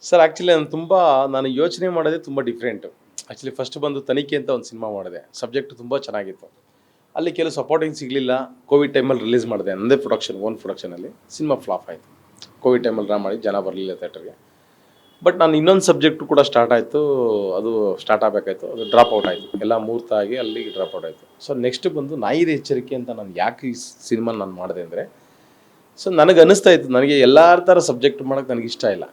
Sir actually ನಾನು ಯೋಚನೆ ಮಾಡೋದೇ ತುಂಬ ಡಿಫ್ರೆಂಟು. ಆ್ಯಕ್ಚುಲಿ ಫಸ್ಟ್ ಬಂದು ತನಿಖೆ ಅಂತ ಒಂದು ಸಿನಿಮಾ ಮಾಡಿದೆ. ಸಬ್ಜೆಕ್ಟ್ ತುಂಬ ಚೆನ್ನಾಗಿತ್ತು. ಅಲ್ಲಿ ಕೆಲವು ಸಪೋರ್ಟಿಂಗ್ ಸಿಗಲಿಲ್ಲ. ಕೋವಿಡ್ ಟೈಮಲ್ಲಿ ರಿಲೀಸ್ ಮಾಡಿದೆ. ನನ್ನದೇ ಓನ್ ಪ್ರೊಡಕ್ಷನಲ್ಲಿ. ಸಿನಿಮಾ ಫ್ಲಾಪ್ ಆಯಿತು. ಕೋವಿಡ್ ಟೈಮಲ್ಲಿ ಡ್ರಾ ಮಾಡಿ ಜನ ಬರಲಿಲ್ಲ ಥಿಯೇಟರ್ಗೆ. ಬಟ್ ನಾನು ಇನ್ನೊಂದು ಸಬ್ಜೆಕ್ಟು ಕೂಡ ಸ್ಟಾರ್ಟ್ ಆಯಿತು. ಅದು ಸ್ಟಾರ್ಟ್ ಆಗಬೇಕಾಯಿತು. ಅದು ಡ್ರಾಪ್ ಔಟ್ ಆಯಿತು. ಎಲ್ಲ ಮೂರ್ತ ಆಗಿ ಅಲ್ಲಿಗೆ ಡ್ರಾಪ್ ಔಟ್ ಆಯಿತು. ಸೊ ನೆಕ್ಸ್ಟ್ ಬಂದು ನಾಯಿದೆ ಎಚ್ಚರಿಕೆ ಅಂತ ನಾನು ಯಾಕೆ ಈ ಸಿನಿಮಾ ನಾನು ಮಾಡಿದೆ ಅಂದರೆ, ಸೊ ನನಗೆ ಅನ್ನಿಸ್ತಾ ಇತ್ತು, ನನಗೆ ಎಲ್ಲರ ಥರ ಸಬ್ಜೆಕ್ಟ್ ಮಾಡೋಕ್ಕೆ ನನಗೆ ಇಷ್ಟ ಇಲ್ಲ.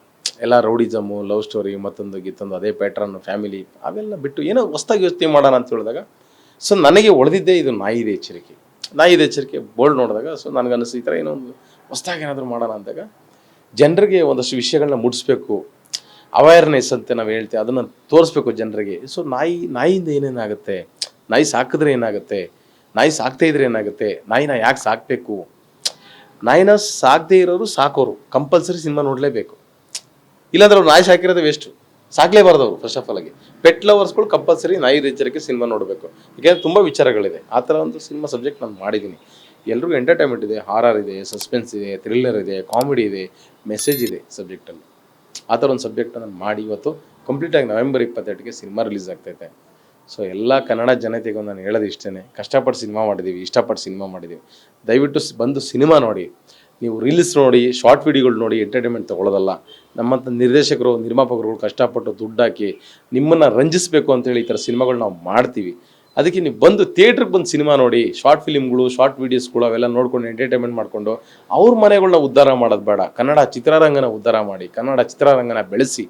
ಎಲ್ಲ ರೌಡಿಸಮು, ಲವ್ ಸ್ಟೋರಿ, ಮತ್ತೊಂದು ಗೀತೊಂದು ಅದೇ ಪ್ಯಾಟ್ರನ್, ಫ್ಯಾಮಿಲಿ ಅವೆಲ್ಲ ಬಿಟ್ಟು ಏನೋ ಹೊಸ್ದಾಗಿ ಯೋಚನೆ ಮಾಡೋಣ ಅಂತ ಹೇಳಿದಾಗ, ಸೊ ನನಗೆ ಹೊಳೆದಿದ್ದೇ ಇದು ನಾಯಿದೆ ಎಚ್ಚರಿಕೆ. ನಾಯಿದೆ ಎಚ್ಚರಿಕೆ ಬೋರ್ಡ್ ನೋಡಿದಾಗ ಸೊ ನನಗನ್ನಿಸ್ತು ಈ ಥರ ಏನೋ ಒಂದು ಹೊಸ್ದಾಗಿ ಏನಾದರೂ ಮಾಡೋಣ ಅಂದಾಗ ಜನರಿಗೆ ಒಂದಷ್ಟು ವಿಷಯಗಳನ್ನ ಮುಟ್ಟಿಸ್ಬೇಕು, ಅವೇರ್ನೆಸ್ ಅಂತ ನಾವು ಹೇಳ್ತೇವೆ, ಅದನ್ನು ತೋರಿಸ್ಬೇಕು ಜನರಿಗೆ. ಸೊ ನಾಯಿಯಿಂದ ಏನೇನಾಗುತ್ತೆ, ನಾಯಿ ಸಾಕಿದ್ರೆ ಏನಾಗುತ್ತೆ, ನಾಯಿ ಸಾಕ್ತಾ ಇದ್ರೆ ಏನಾಗುತ್ತೆ, ನಾಯಿನ ಯಾಕೆ ಸಾಕಬೇಕು, ನಾಯಿನ ಸಾಕದೇ ಇರೋರು ಸಾಕೋರು ಕಂಪಲ್ಸರಿ ಸಿನಿಮಾ ನೋಡಲೇಬೇಕು. ಇಲ್ಲಾಂದ್ರೆ ಅವ್ರು ನಾಯಿ ಸಾಕಿರೋದೇ ವೇಸ್ಟು, ಸಾಕಲೇಬಾರ್ದು ಅವರು. ಫಸ್ಟ್ ಆಫ್ ಆಲ್ ಆಗಿ ಪೆಟ್ ಲವರ್ಸ್ಗಳು ಕಂಪಲ್ಸರಿ ನಾಯಿ ಎಚ್ಚರಿಕೆ ಸಿನಿಮಾ ನೋಡಬೇಕು. ಯಾಕೆಂದರೆ ತುಂಬ ವಿಚಾರಗಳಿದೆ. ಆ ಥರ ಒಂದು ಸಿನಿಮಾ ಸಬ್ಜೆಕ್ಟ್ ನಾನು ಮಾಡಿದ್ದೀನಿ. ಎಲ್ರಿಗೂ ಎಂಟರ್ಟೈನ್ಮೆಂಟ್ ಇದೆ, ಹಾರರ್ ಇದೆ, ಸಸ್ಪೆನ್ಸ್ ಇದೆ, ಥ್ರಿಲ್ಲರ್ ಇದೆ, ಕಾಮಿಡಿ ಇದೆ, ಮೆಸೇಜ್ ಇದೆ ಸಬ್ಜೆಕ್ಟಲ್ಲಿ. ಆ ಥರ ಒಂದು ಸಬ್ಜೆಕ್ಟ್ ನಾನು ಮಾಡಿ ಇವತ್ತು ಕಂಪ್ಲೀಟಾಗಿ ನವೆಂಬರ್ 28ಗೆ ಸಿನಿಮಾ ರಿಲೀಸ್ ಆಗ್ತೈತೆ. ಸೊ ಎಲ್ಲ ಕನ್ನಡ ಜನತೆಗೂ ನಾನು ಹೇಳೋದು ಇಷ್ಟೇ, ಕಷ್ಟಪಟ್ಟು ಸಿನಿಮಾ ಮಾಡಿದ್ದೀವಿ, ಇಷ್ಟಪಟ್ಟು ಸಿನಿಮಾ ಮಾಡಿದ್ದೀವಿ. ದಯವಿಟ್ಟು ಬಂದು ಸಿನಿಮಾ ನೋಡಿ. ನೀವು ರೀಲ್ಸ್ ನೋಡಿ, ಶಾರ್ಟ್ ವಿಡಿಯೋಗಳು ನೋಡಿ ಎಂಟರ್ಟೈನ್ಮೆಂಟ್ ತೊಗೊಳ್ಳೋದಲ್ಲ. ನಮ್ಮಂಥ ನಿರ್ದೇಶಕರು, ನಿರ್ಮಾಪಕರುಗಳು ಕಷ್ಟಪಟ್ಟು ದುಡ್ಡು ಹಾಕಿ ನಿಮ್ಮನ್ನು ರಂಜಿಸಬೇಕು ಅಂತೇಳಿ ಈ ಥರ ಸಿನಿಮಾಗಳು ನಾವು ಮಾಡ್ತೀವಿ. ಅದಕ್ಕೆ ನೀವು ಬಂದು ಥಿಯೇಟ್ರಿಗೆ ಬಂದು ಸಿನಿಮಾ ನೋಡಿ. ಶಾರ್ಟ್ ಫಿಲಿಮ್ಗಳು, ಶಾರ್ಟ್ ವೀಡಿಯೋಸ್ಗಳು ಅವೆಲ್ಲ ನೋಡ್ಕೊಂಡು ಎಂಟರ್ಟೈನ್ಮೆಂಟ್ ಮಾಡಿಕೊಂಡು ಅವ್ರ ಮನೆಗಳನ್ನ ಉದ್ಧಾರ ಮಾಡೋದು ಬೇಡ. ಕನ್ನಡ ಚಿತ್ರರಂಗನ ಉದ್ಧಾರ ಮಾಡಿ, ಕನ್ನಡ ಚಿತ್ರರಂಗನ ಬೆಳೆಸಿ,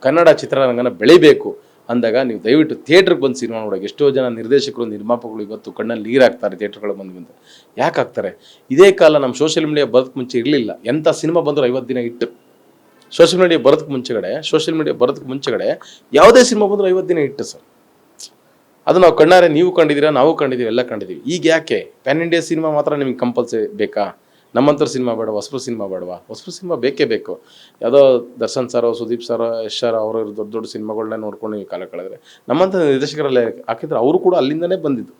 ಕನ್ನಡ ಚಿತ್ರರಂಗನ ಬೆಳಿಬೇಕು ಅಂದಾಗ ನೀವು ದಯವಿಟ್ಟು ಥಿಯೇಟ್ರಿಗೆ ಬಂದು ಸಿನಿಮಾ ನೋಡೋಕೆ. ಎಷ್ಟೋ ಜನ ನಿರ್ದೇಶಕರು, ನಿರ್ಮಾಪಕರು ಇವತ್ತು ಕಣ್ಣಲ್ಲಿ ನೀರು ಹಾಕ್ತಾರೆ ಥಿಯೇಟ್ರ್ಗಳು ಬಂದು. ಯಾಕೆ ಹಾಕ್ತಾರೆ? ಇದೇ ಕಾಲ ನಮ್ಮ ಸೋಷಿಯಲ್ ಮೀಡಿಯಾ ಬರೋದಕ್ಕೆ ಮುಂಚೆ ಇರಲಿಲ್ಲ. ಎಂಥ ಸಿನಿಮಾ ಬಂದರೂ 50 ದಿನ ಇಟ್ಟು, ಸೋಷಿಯಲ್ ಮೀಡಿಯಾ ಬರೋದಕ್ಕೆ ಮುಂಚೆಗಡೆ ಯಾವುದೇ ಸಿನಿಮಾ ಬಂದರೂ 50 ದಿನ ಇಟ್ಟು ಸರ್. ಅದು ನಾವು ಕಣ್ಣಾರೆ, ನೀವು ಕಂಡಿದ್ದೀರಾ, ನಾವು ಕಂಡಿದ್ದೀವಿ, ಎಲ್ಲ ಕಂಡಿದ್ದೀವಿ. ಈಗ ಯಾಕೆ ಪ್ಯಾನ್ ಇಂಡಿಯಾ ಸಿನಿಮಾ ಮಾತ್ರ ನಿಮ್ಗೆ ಕಂಪಲ್ಸರಿ ಬೇಕಾ? ನಮ್ಮಂಥರ ಸಿನಿಮಾ ಬೇಡ, ಹೊಸಬ್ರ ಸಿನಿಮಾ ಬೇಡವಾ? ಹೊಸಬ್ರ ಸಿನಿಮಾ ಬೇಕೇ ಬೇಕು. ಯಾವುದೋ Darshan sir, Sudeep sir, Yash sir ಅವರು ದೊಡ್ಡ ಸಿನಿಮಾಗಳನ್ನ ನೋಡ್ಕೊಂಡು ನೀವು ಕಾಲ ಕಳೆದ್ರೆ, ನಮ್ಮಂಥ ನಿರ್ದೇಶಕರಲ್ಲೇ ಹಾಕಿದ್ರೆ ಅವರು ಕೂಡ ಅಲ್ಲಿಂದನೇ ಬಂದಿದ್ದು,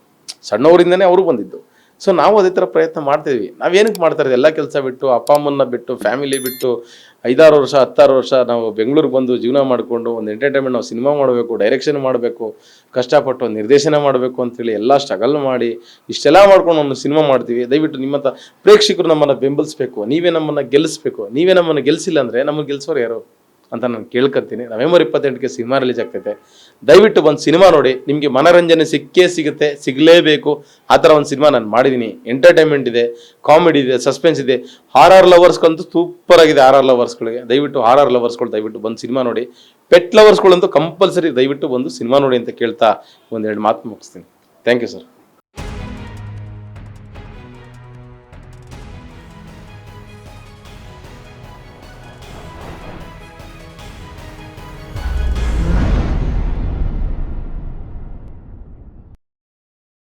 ಸಣ್ಣವರಿಂದನೇ ಅವರು ಬಂದಿದ್ದು. ಸೊ ನಾವು ಅದೇ ಥರ ಪ್ರಯತ್ನ ಮಾಡ್ತಿದ್ವಿ. ನಾವೇನಕ್ಕೆ ಮಾಡ್ತಾ ಇದ್ದೀವಿ? ಎಲ್ಲ ಕೆಲಸ ಬಿಟ್ಟು, ಅಪ್ಪ ಅಮ್ಮನ್ನ ಬಿಟ್ಟು, ಫ್ಯಾಮಿಲಿ ಬಿಟ್ಟು 5-6 ವರ್ಷ 10 ವರ್ಷ ನಾವು ಬೆಂಗಳೂರಿಗೆ ಬಂದು ಜೀವನ ಮಾಡಿಕೊಂಡು ಒಂದು ಎಂಟರ್ಟೈನ್ಮೆಂಟ್, ನಾವು ಸಿನಿಮಾ ಮಾಡಬೇಕು, ಡೈರೆಕ್ಷನ್ ಮಾಡಬೇಕು, ಕಷ್ಟಪಟ್ಟು ನಿರ್ದೇಶನ ಮಾಡಬೇಕು ಅಂತೇಳಿ ಎಲ್ಲ ಸ್ಟ್ರಗಲ್ ಮಾಡಿ ಇಷ್ಟೆಲ್ಲ ಮಾಡ್ಕೊಂಡು ಒಂದು ಸಿನಿಮಾ ಮಾಡ್ತೀವಿ. ದಯವಿಟ್ಟು ನಿಮ್ಮಂಥ ಪ್ರೇಕ್ಷಕರು ನಮ್ಮನ್ನು ಬೆಂಬಲಿಸಬೇಕು. ನೀವೇ ನಮ್ಮನ್ನು ಗೆಲ್ಲಿಸ್ಬೇಕು. ನೀವೇ ನಮ್ಮನ್ನು ಗೆಲ್ಲಿಸಿಲ್ಲ ಅಂದರೆ ನಮಗೆ ಗೆಲ್ಲಿಸೋರು ಯಾರು ಅಂತ ನಾನು ಕೇಳ್ಕೊತೀನಿ. ನವೆಂಬರ್ 28ಗೆ ಸಿನಿಮಾ ರಿಲೀಸ್ ಆಗ್ತೈತೆ. ದಯವಿಟ್ಟು ಬಂದು ಸಿನಿಮಾ ನೋಡಿ. ನಿಮಗೆ ಮನೋರಂಜನೆ ಸಿಗುತ್ತೆ, ಸಿಗಲೇಬೇಕು. ಆ ಥರ ಒಂದು ಸಿನಿಮಾ ನಾನು ಮಾಡಿದ್ದೀನಿ. ಎಂಟರ್ಟೈನ್ಮೆಂಟ್ ಇದೆ, ಕಾಮಿಡಿ ಇದೆ, ಸಸ್ಪೆನ್ಸ್ ಇದೆ. ಹಾರರ್ ಲವರ್ಸ್ಗಂತೂ ಸೂಪರ್ ಆಗಿದೆ. ಹಾರರ್ ಲವರ್ಸ್ಗಳಿಗೆ ದಯವಿಟ್ಟು, ಹಾರರ್ ಲವರ್ಸ್ಗಳು ದಯವಿಟ್ಟು ಬಂದು ಸಿನಿಮಾ ನೋಡಿ. ಪೆಟ್ ಲವರ್ಸ್ಗಳಂತೂ ಕಂಪಲ್ಸರಿ ದಯವಿಟ್ಟು ಬಂದು ಸಿನಿಮಾ ನೋಡಿ ಅಂತ ಕೇಳ್ತಾ 1-2 ಮಾತು ಮುಗಿಸ್ತೀನಿ. Thank you sir.